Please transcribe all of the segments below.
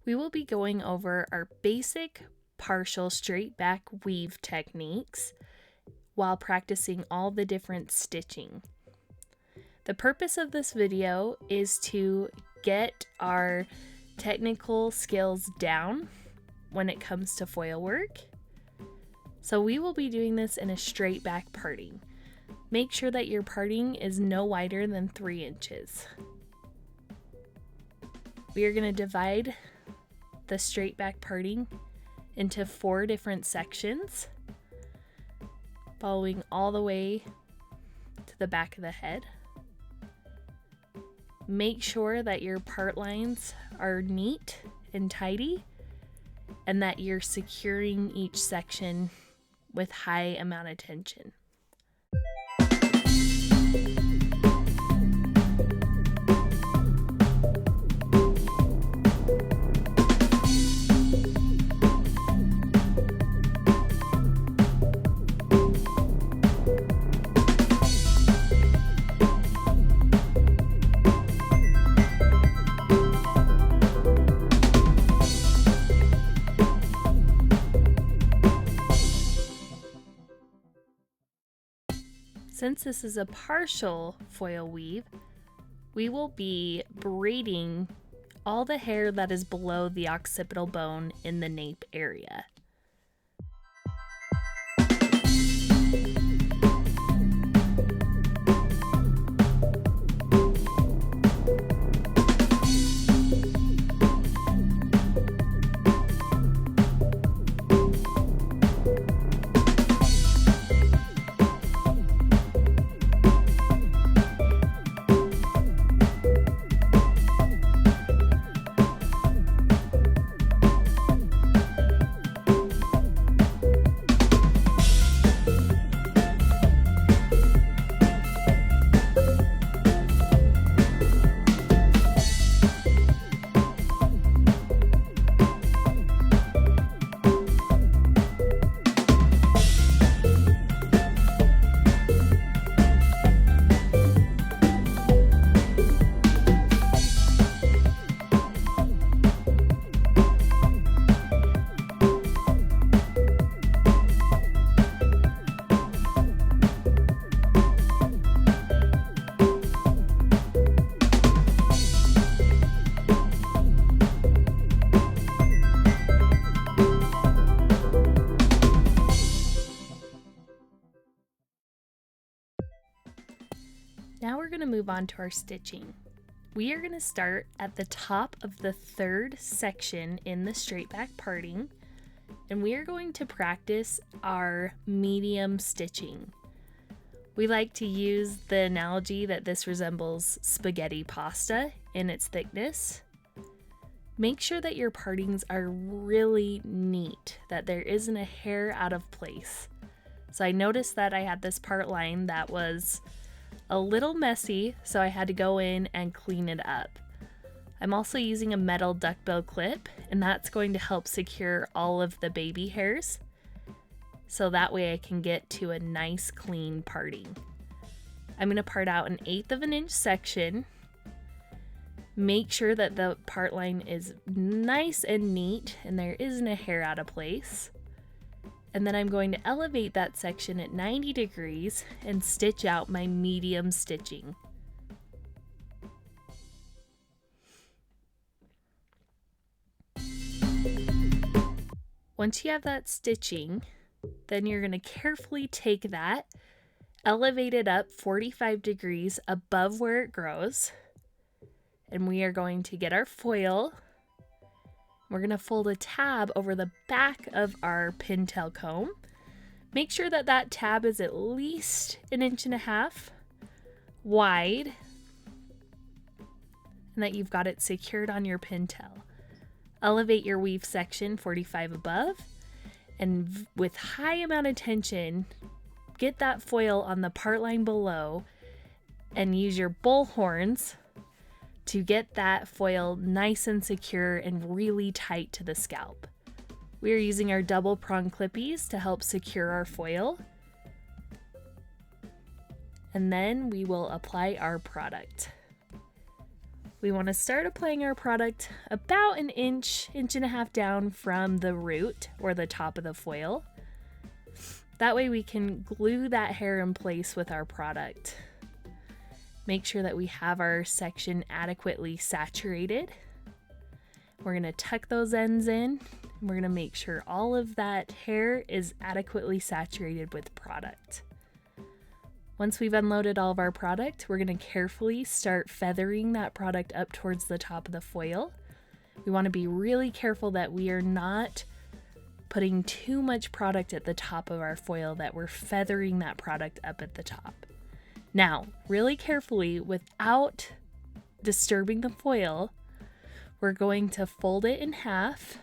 We will be going over our basic partial straight back weave techniques while practicing all the different stitching. The purpose of this video is to get our technical skills down when it comes to foil work. So we will be doing this in a straight back parting. Make sure that your parting is no wider than 3 inches. We are going to divide the straight back parting into 4 different sections, following all the way to the back of the head. Make sure that your part lines are neat and tidy and that you're securing each section with high amount of tension. Since this is a partial foil weave, we will be braiding all the hair that is below the occipital bone in the nape area. Now we're going to move on to our stitching. We are going to start at the top of the 3rd section in the straight back parting, and we are going to practice our medium stitching. We like to use the analogy that this resembles spaghetti pasta in its thickness. Make sure that your partings are really neat, that there isn't a hair out of place. So I noticed that I had this part line that was a little messy, so I had to go in and clean it up. I'm also using a metal duckbill clip, and that's going to help secure all of the baby hairs, so that way I can get to a nice clean parting. I'm going to part out an 1/8 of an inch section. Make sure that the part line is nice and neat and there isn't a hair out of place. And then I'm going to elevate that section at 90 degrees and stitch out my medium stitching. Once you have that stitching, then you're going to carefully take that, elevate it up 45 degrees above where it grows, and we are going to get our foil. We're going to fold a tab over the back of our pintail comb. Make sure that that tab is at least 1.5 inches wide and that you've got it secured on your pintail. Elevate your weave section 45 above, and with high amount of tension, get that foil on the part line below and use your bull horns to get that foil nice and secure and really tight to the scalp. We are using our double prong clippies to help secure our foil. And then we will apply our product. We want to start applying our product about an inch and a half down from the root or the top of the foil. That way we can glue that hair in place with our product. Make sure that we have our section adequately saturated. We're going to tuck those ends in. We're going to make sure all of that hair is adequately saturated with product. Once we've unloaded all of our product, we're going to carefully start feathering that product up towards the top of the foil. We want to be really careful that we are not putting too much product at the top of our foil, that we're feathering that product up at the top. Now, really carefully, without disturbing the foil, we're going to fold it in half,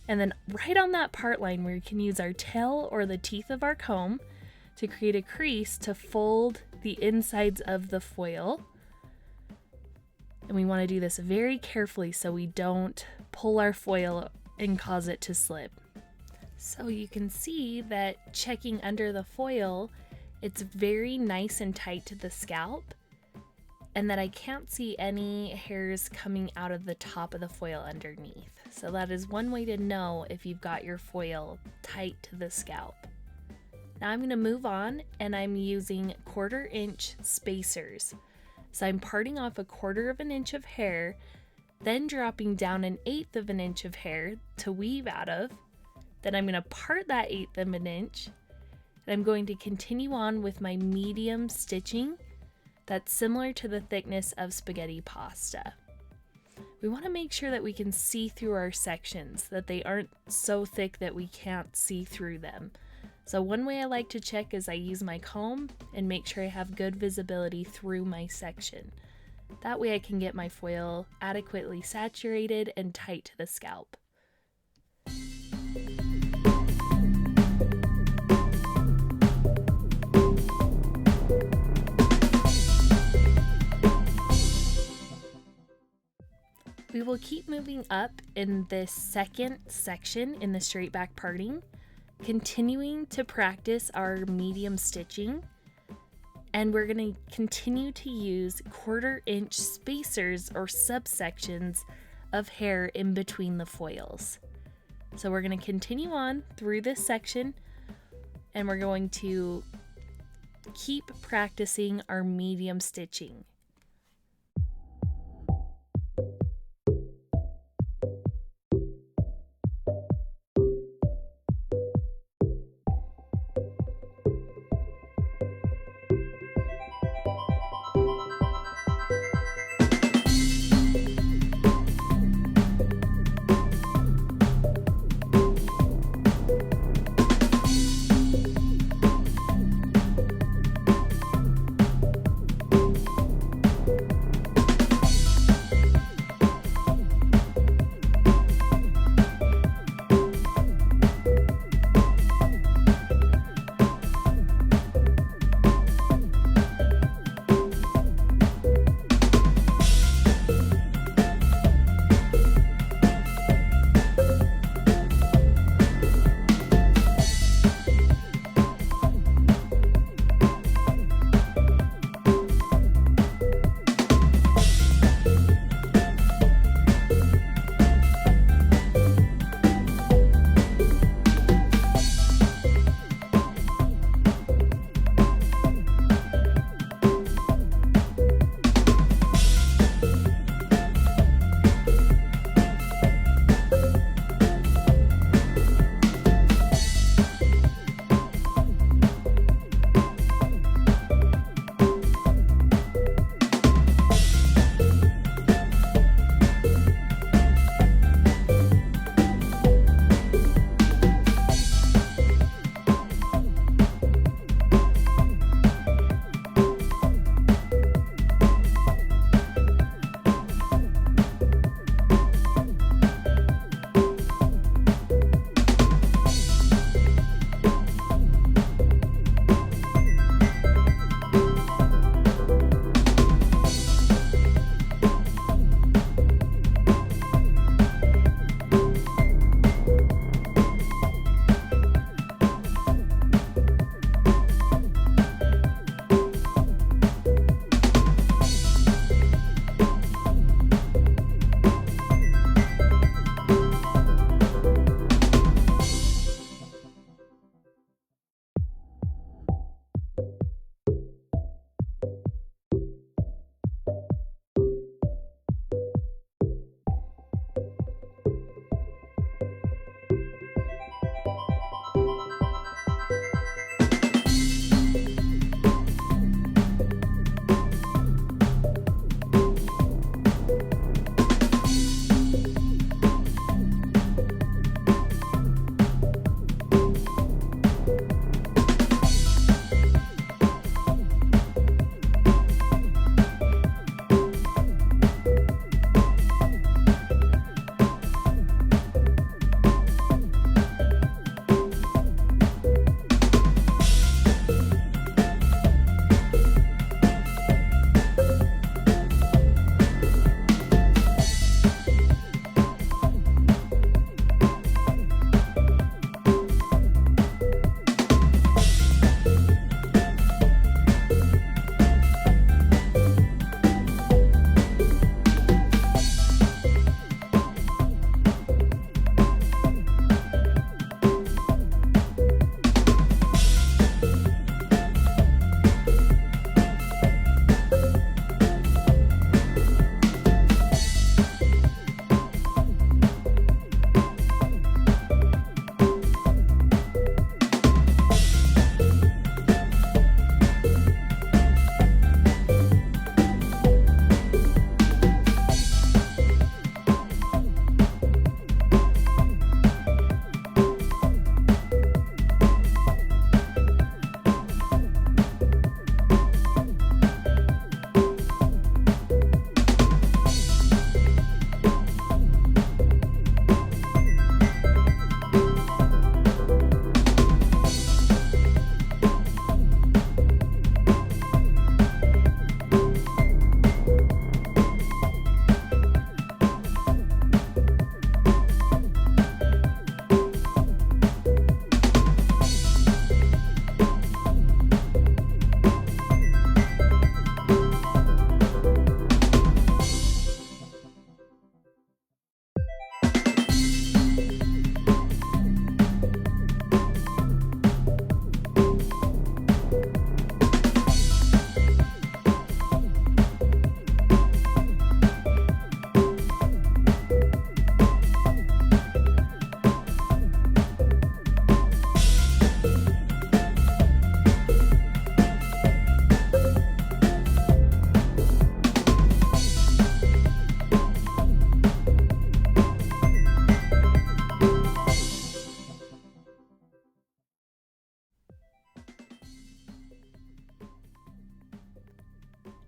and then right on that part line where you can use our tail or the teeth of our comb to create a crease to fold the insides of the foil. And we want to do this very carefully so we don't pull our foil and cause it to slip. So you can see that checking under the foil, it's very nice and tight to the scalp, and that I can't see any hairs coming out of the top of the foil underneath. So that is one way to know if you've got your foil tight to the scalp. Now I'm going to move on, and I'm using 1/4 inch spacers. So I'm parting off 1/4 of an inch of hair, then dropping down 1/8 of an inch of hair to weave out of. Then I'm going to part that 1/8 of an inch, and I'm going to continue on with my medium stitching that's similar to the thickness of spaghetti pasta. We want to make sure that we can see through our sections, that they aren't so thick that we can't see through them. So one way I like to check is I use my comb and make sure I have good visibility through my section. That way I can get my foil adequately saturated and tight to the scalp. We will keep moving up in this second section in the straight back parting, continuing to practice our medium stitching, and we're going to continue to use 1/4 inch spacers or subsections of hair in between the foils. So we're going to continue on through this section, and we're going to keep practicing our medium stitching.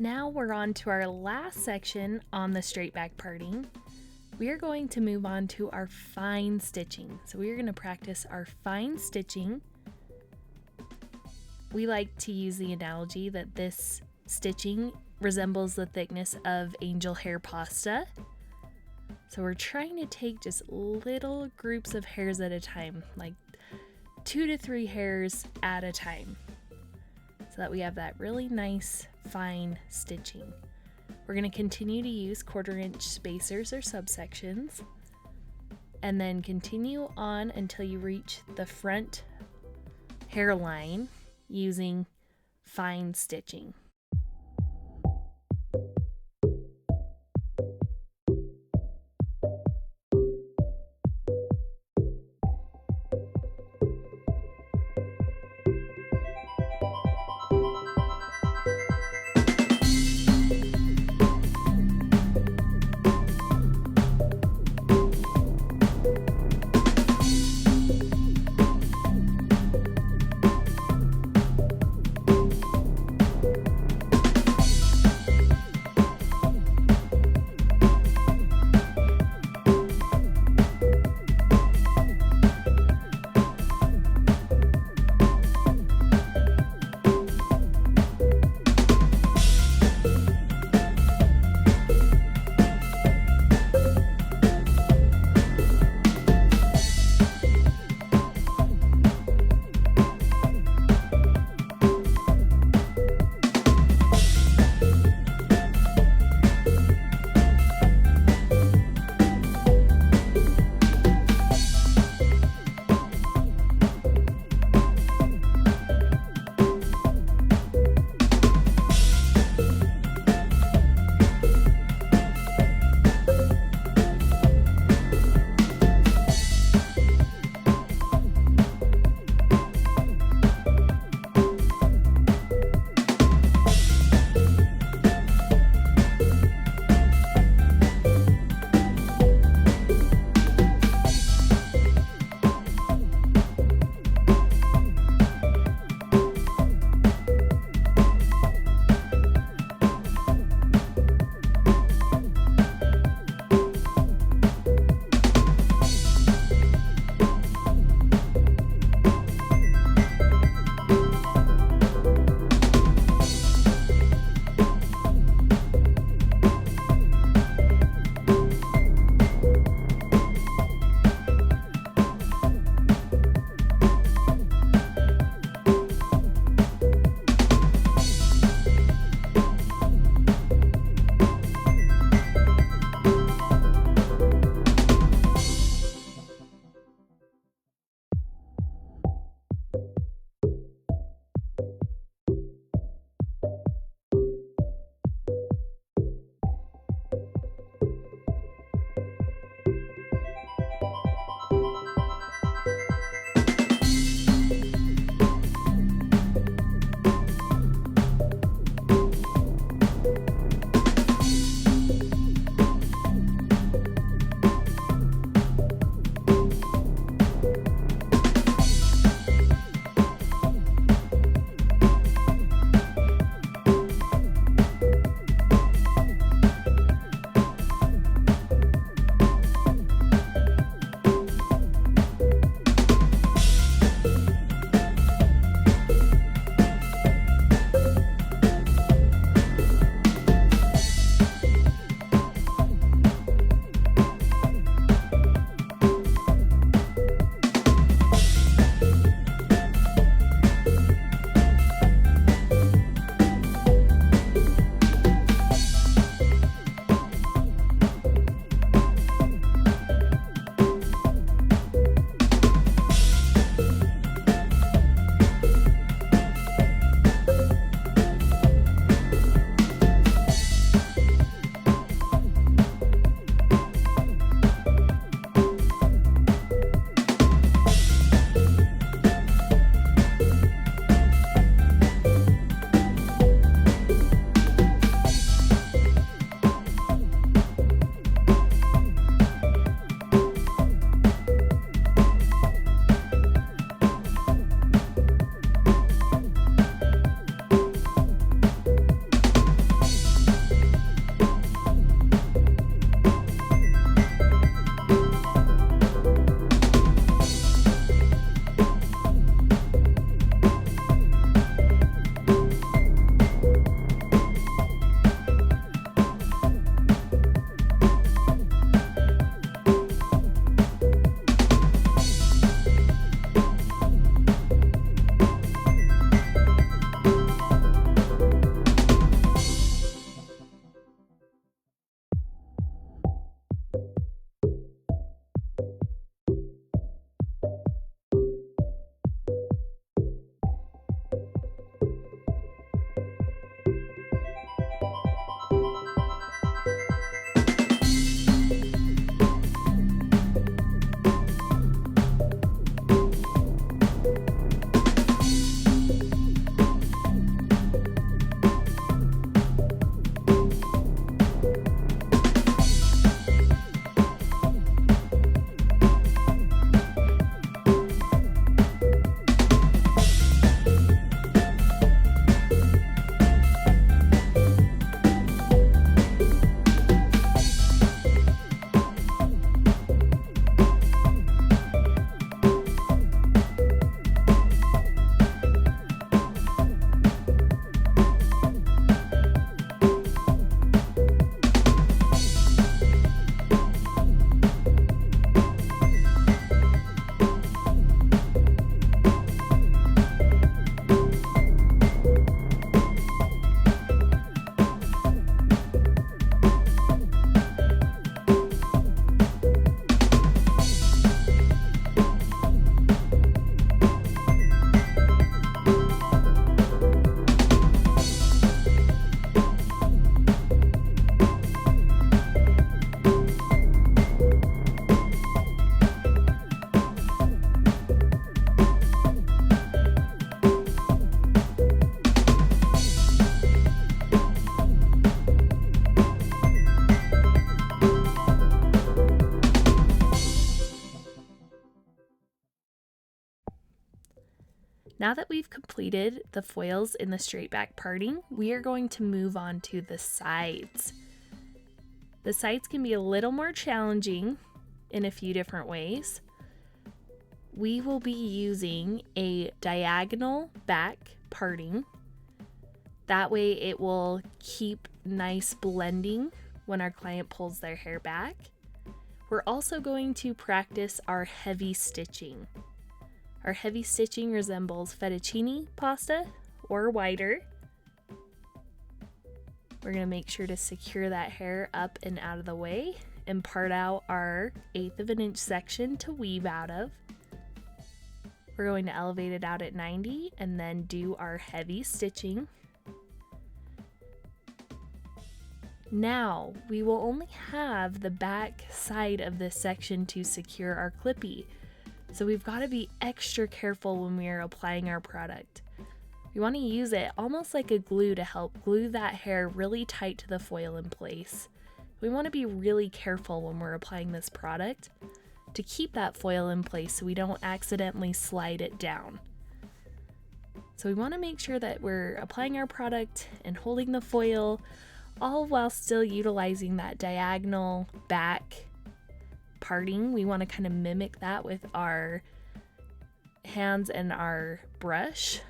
Now we're on to our last section on the straight back parting. We are going to move on to our fine stitching. So we are going to practice our fine stitching. We like to use the analogy that this stitching resembles the thickness of angel hair pasta. So we're trying to take just little groups of hairs at a time, like 2 to 3 hairs at a time, so that we have that really nice fine stitching. We're going to continue to use 1/4 inch spacers or subsections, and then continue on until you reach the front hairline using fine stitching. Now that we've completed the foils in the straight back parting, we are going to move on to the sides. The sides can be a little more challenging in a few different ways. We will be using a diagonal back parting. That way it will keep nice blending when our client pulls their hair back. We're also going to practice our heavy stitching. Our heavy stitching resembles fettuccine pasta or wider. We're going to make sure to secure that hair up and out of the way and part out our 1/8 of an inch section to weave out of. We're going to elevate it out at 90 and then do our heavy stitching. Now we will only have the back side of this section to secure our clippy. So we've got to be extra careful when we are applying our product. We want to use it almost like a glue to help glue that hair really tight to the foil in place. We want to be really careful when we're applying this product to keep that foil in place so we don't accidentally slide it down. So we want to make sure that we're applying our product and holding the foil, all while still utilizing that diagonal back parting. We want to kind of mimic that with our hands and our brush,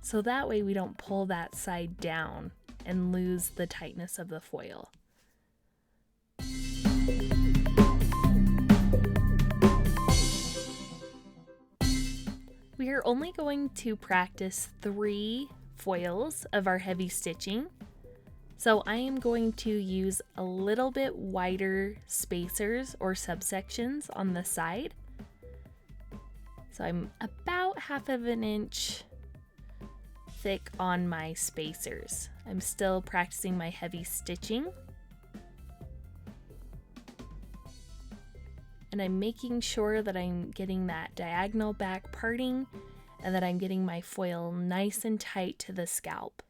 so that way we don't pull that side down and lose the tightness of the foil. We are only going to practice 3 foils of our heavy stitching. So I am going to use a little bit wider spacers or subsections on the side. So I'm about 1/2 of an inch thick on my spacers. I'm still practicing my heavy stitching. And I'm making sure that I'm getting that diagonal back parting and that I'm getting my foil nice and tight to the scalp.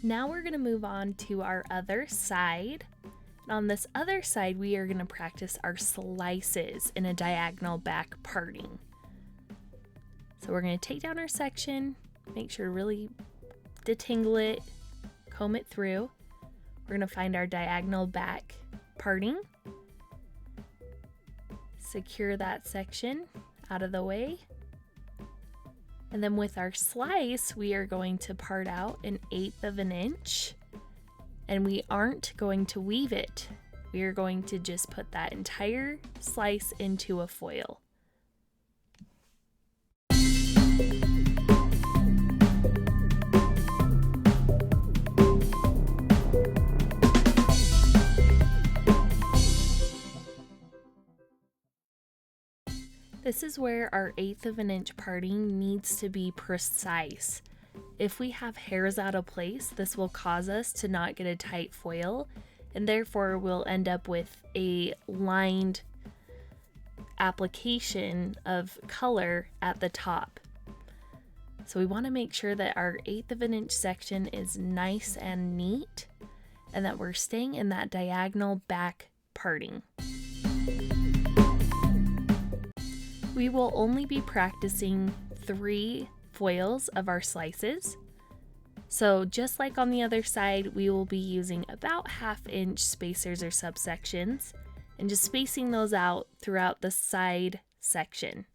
Now we're going to move on to our other side. And on this other side, we are going to practice our slices in a diagonal back parting. So we're going to take down our section, make sure to really detangle it, comb it through. We're going to find our diagonal back parting, secure that section out of the way. And then with our slice, we are going to part out 1/8 of an inch, and we aren't going to weave it. We are going to just put that entire slice into a foil. This is where our 1/8 of an inch parting needs to be precise. If we have hairs out of place, this will cause us to not get a tight foil, and therefore we'll end up with a lined application of color at the top. So we want to make sure that our 1/8 of an inch section is nice and neat, and that we're staying in that diagonal back parting. We will only be practicing 3 foils of our slices. So just like on the other side, we will be using about 1/2 inch spacers or subsections and just spacing those out throughout the side section.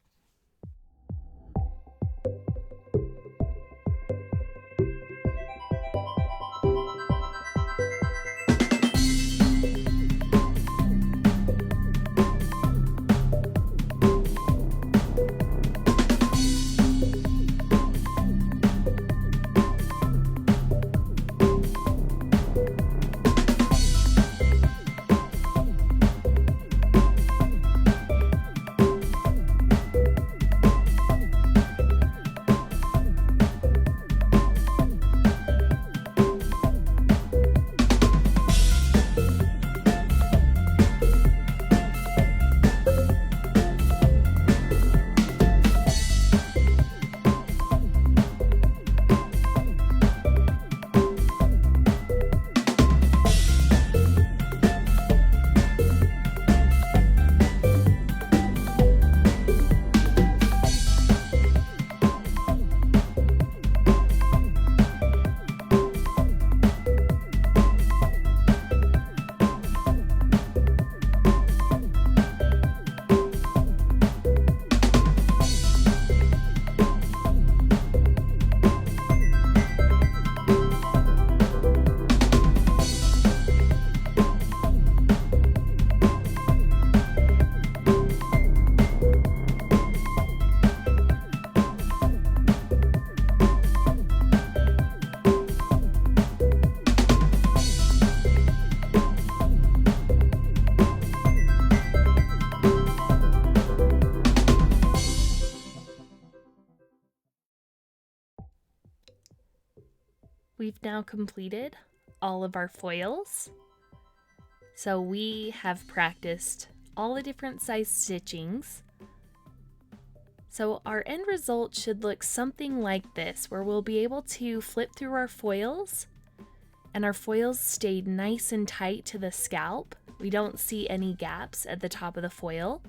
We've now completed all of our foils. So we have practiced all the different size stitchings. So our end result should look something like this, where we'll be able to flip through our foils and our foils stay nice and tight to the scalp. We don't see any gaps at the top of the foil,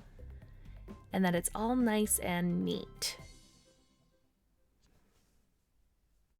and that it's all nice and neat.